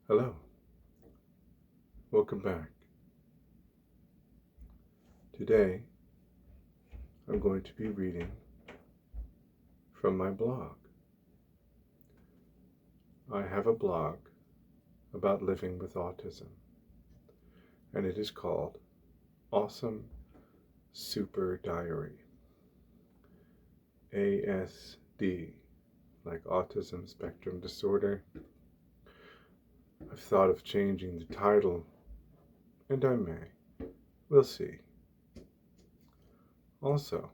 Hello, welcome back. Today I'm going to be reading from my blog. I have a blog about living with autism, and it is called Awesome Super Diary. ASD, like Autism Spectrum Disorder. I've thought of changing the title, and I may. We'll see. Also,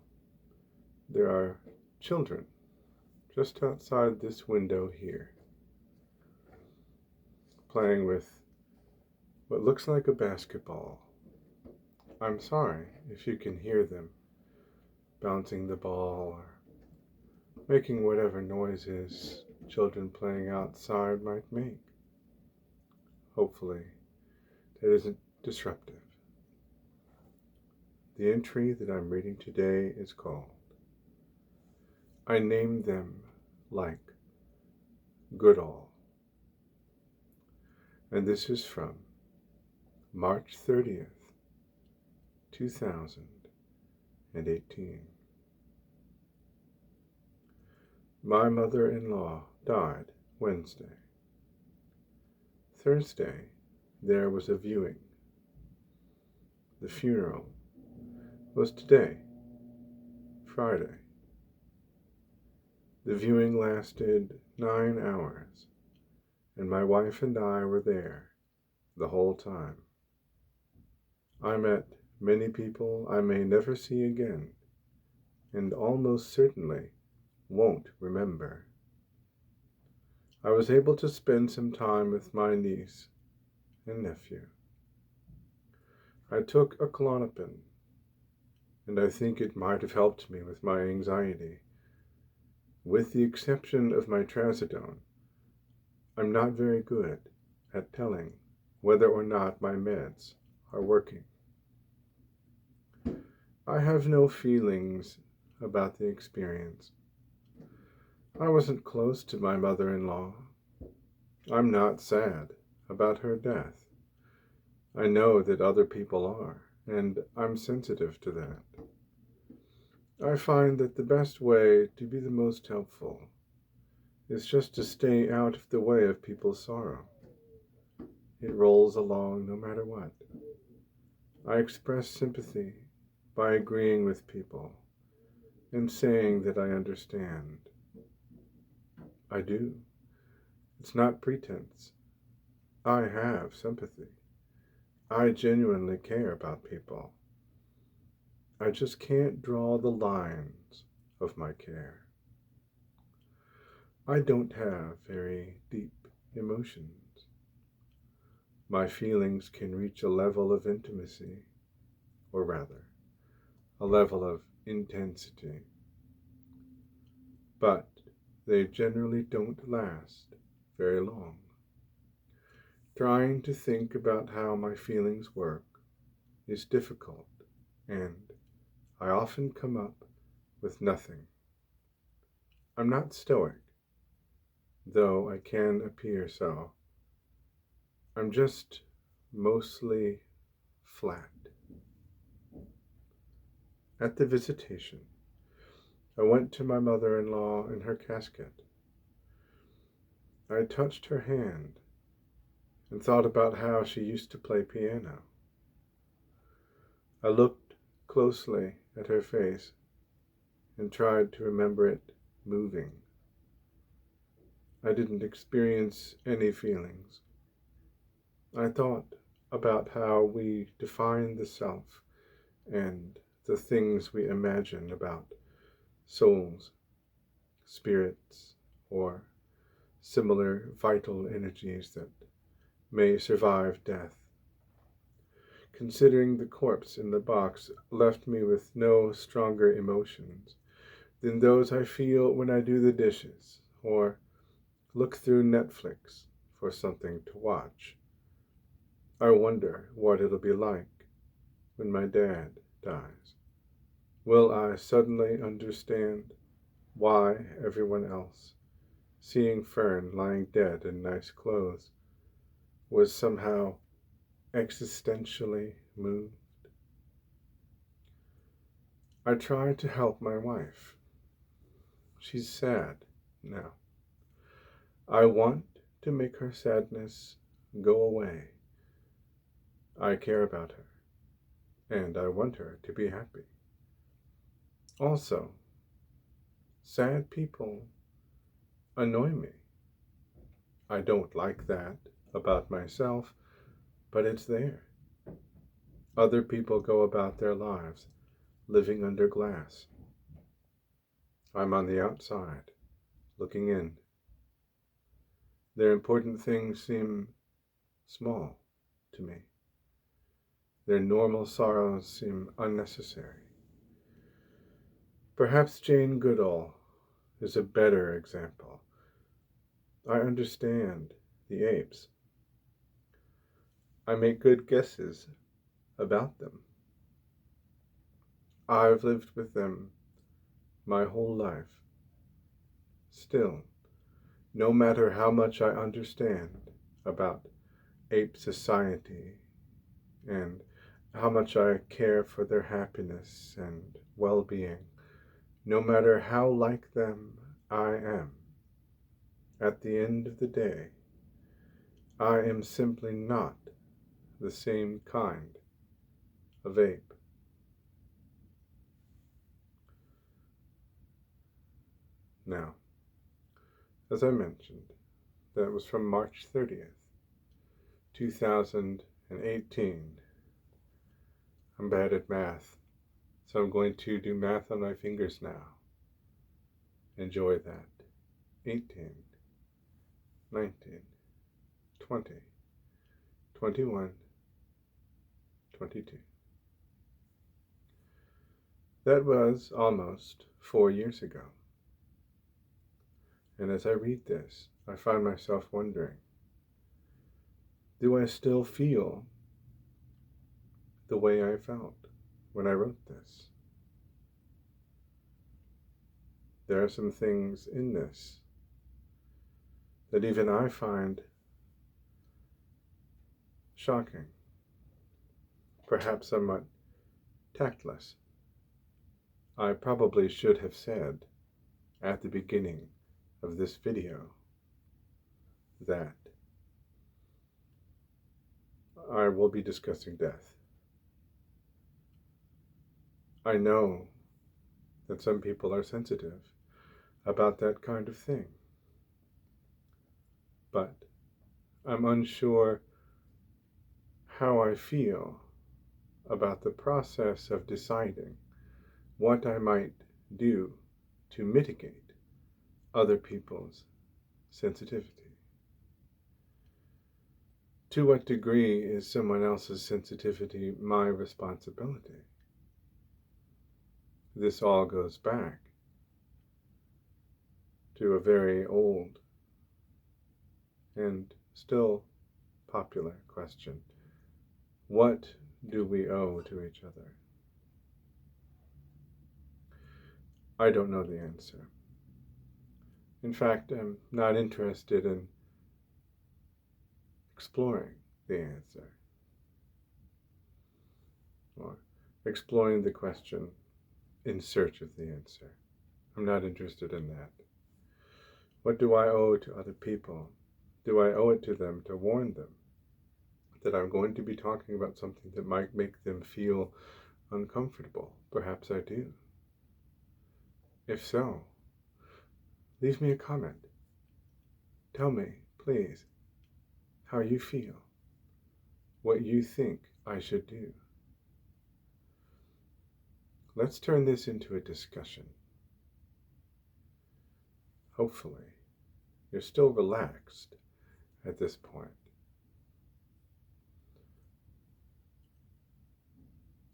there are children just outside this window here, playing with what looks like a basketball. I'm sorry if you can hear them bouncing the ball or making whatever noises children playing outside might make. Hopefully, that isn't disruptive. The entry that I'm reading today is called I Named Them Like Goodall. And this is from March 30th, 2018. My mother-in-law died Wednesday. Thursday, there was a viewing. The funeral was today, Friday. The viewing lasted 9 hours, and my wife and I were there the whole time. I met many people I may never see again, and almost certainly won't remember. I was able to spend some time with my niece and nephew. I took a Klonopin, and I think it might have helped me with my anxiety. With the exception of my trazodone, I'm not very good at telling whether or not my meds are working. I have no feelings about the experience. I wasn't close to my mother-in-law. I'm not sad about her death. I know that other people are, and I'm sensitive to that. I find that the best way to be the most helpful is just to stay out of the way of people's sorrow. It rolls along no matter what. I express sympathy by agreeing with people and saying that I understand. I do. It's not pretense. I have sympathy. I genuinely care about people. I just can't draw the lines of my care. I don't have very deep emotions. My feelings can reach a level of intimacy, or rather, a level of intensity. But they generally don't last very long. Trying to think about how my feelings work is difficult, and I often come up with nothing. I'm not stoic, though I can appear so. I'm just mostly flat. At the visitation, I went to my mother-in-law in her casket. I touched her hand and thought about how she used to play piano. I looked closely at her face and tried to remember it moving. I didn't experience any feelings. I thought about how we define the self and the things we imagine about souls, spirits, or similar vital energies that may survive death. Considering the corpse in the box left me with no stronger emotions than those I feel when I do the dishes or look through Netflix for something to watch. I wonder what it'll be like when my dad dies. Will I suddenly understand why everyone else, seeing Fern lying dead in nice clothes, was somehow existentially moved. I tried to help my wife. She's sad now. I want to make her sadness go away. I care about her, and I want her to be happy. Also, sad people annoy me. I don't like that about myself, but it's there. Other people go about their lives living under glass. I'm on the outside, looking in. Their important things seem small to me. Their normal sorrows seem unnecessary. Perhaps Jane Goodall is a better example. I understand the apes. I make good guesses about them. I've lived with them my whole life. Still, no matter how much I understand about ape society and how much I care for their happiness and well-being, no matter how like them I am, at the end of the day, I am simply not the same kind of ape. Now, as I mentioned, that was from March 30th, 2018. I'm bad at math, so I'm going to do math on my fingers now. Enjoy that. 18, 19, 20, 21, 22. That was almost 4 years ago. And as I read this, I find myself wondering, do I still feel the way I felt when I wrote this? There are some things in this that even I find shocking, perhaps somewhat tactless. I probably should have said at the beginning of this video that I will be discussing death. I know that some people are sensitive about that kind of thing, but I'm unsure how I feel about the process of deciding what I might do to mitigate other people's sensitivity. To what degree is someone else's sensitivity my responsibility? This all goes back to a very old and still popular question. What do we owe to each other? I don't know the answer. In fact, I'm not interested in exploring the answer or exploring the question in search of the answer. I'm not interested in that. What do I owe to other people? Do I owe it to them to warn them that I'm going to be talking about something that might make them feel uncomfortable? Perhaps I do. If so, leave me a comment. Tell me, please, how you feel, what you think I should do. Let's turn this into a discussion. Hopefully, you're still relaxed at this point.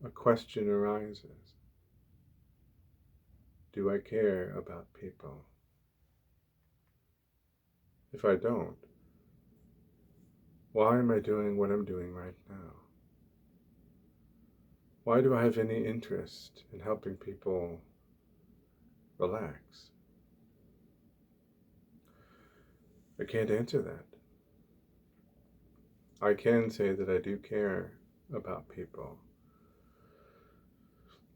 A question arises. Do I care about people? If I don't, why am I doing what I'm doing right now? Why do I have any interest in helping people relax? I can't answer that. I can say that I do care about people,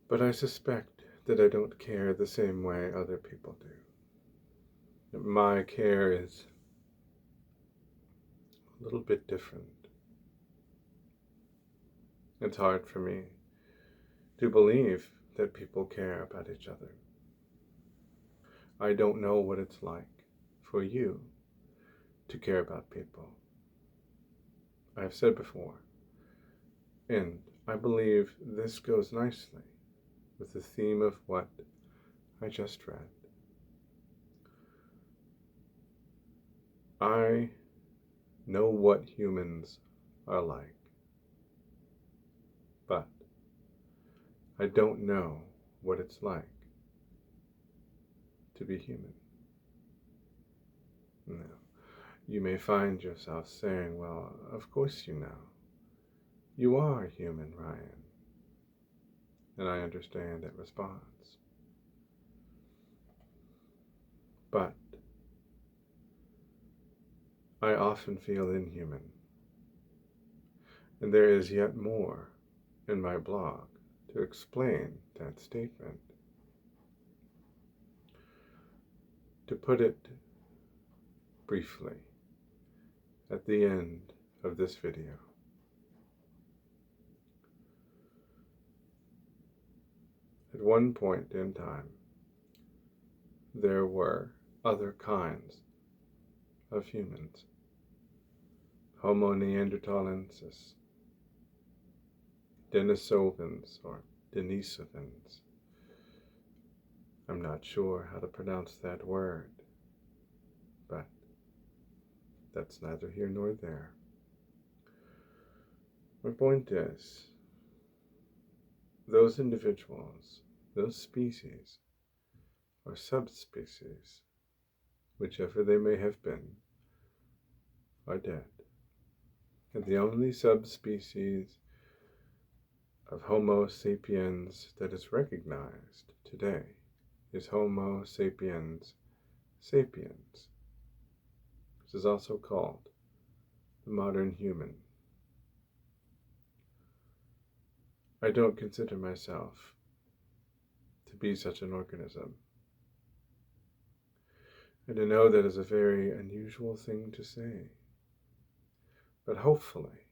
but I suspect that I don't care the same way other people do. My care is a little bit different. It's hard for me to believe that people care about each other. I don't know what it's like for you to care about people. I've said before, and I believe this goes nicely with the theme of what I just read. I know what humans are like, but I don't know what it's like to be human. Now, you may find yourself saying, well, of course you know. You are human, Ryan. And I understand that response. But I often feel inhuman. And there is yet more in my blog to explain that statement. To put it briefly, at the end of this video, at one point in time, there were other kinds of humans. Homo neanderthalensis, Denisovans or Denisovans. I'm not sure how to pronounce that word, but that's neither here nor there. My point is, those individuals, those species, or subspecies, whichever they may have been, are dead. And the only subspecies of Homo sapiens that is recognized today is Homo sapiens sapiens. This is also called the modern human. I don't consider myself to be such an organism. And I know that is a very unusual thing to say. But hopefully,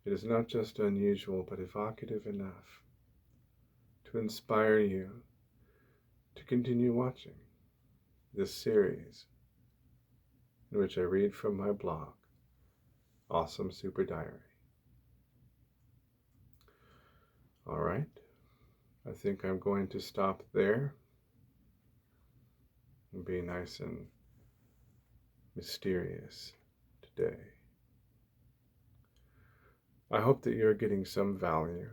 it is not just unusual, but evocative enough to inspire you to continue watching this series in which I read from my blog, Awesome Super Diary. All right, I think I'm going to stop there and be nice and mysterious today. I hope that you're getting some value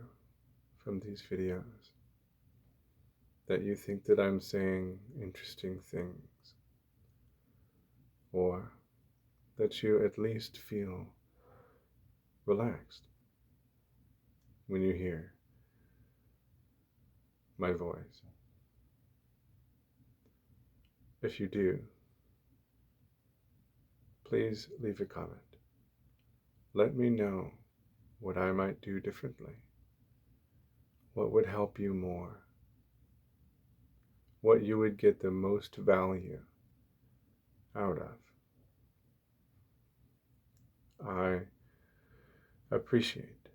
from these videos, that you think that I'm saying interesting things, or that you at least feel relaxed when you hear my voice. If you do, please leave a comment. Let me know what I might do differently. What would help you more? What you would get the most value out of. I appreciate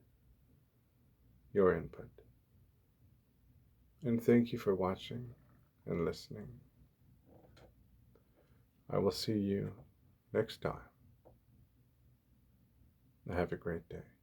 your input. And thank you for watching and listening. I will see you next time. Have a great day.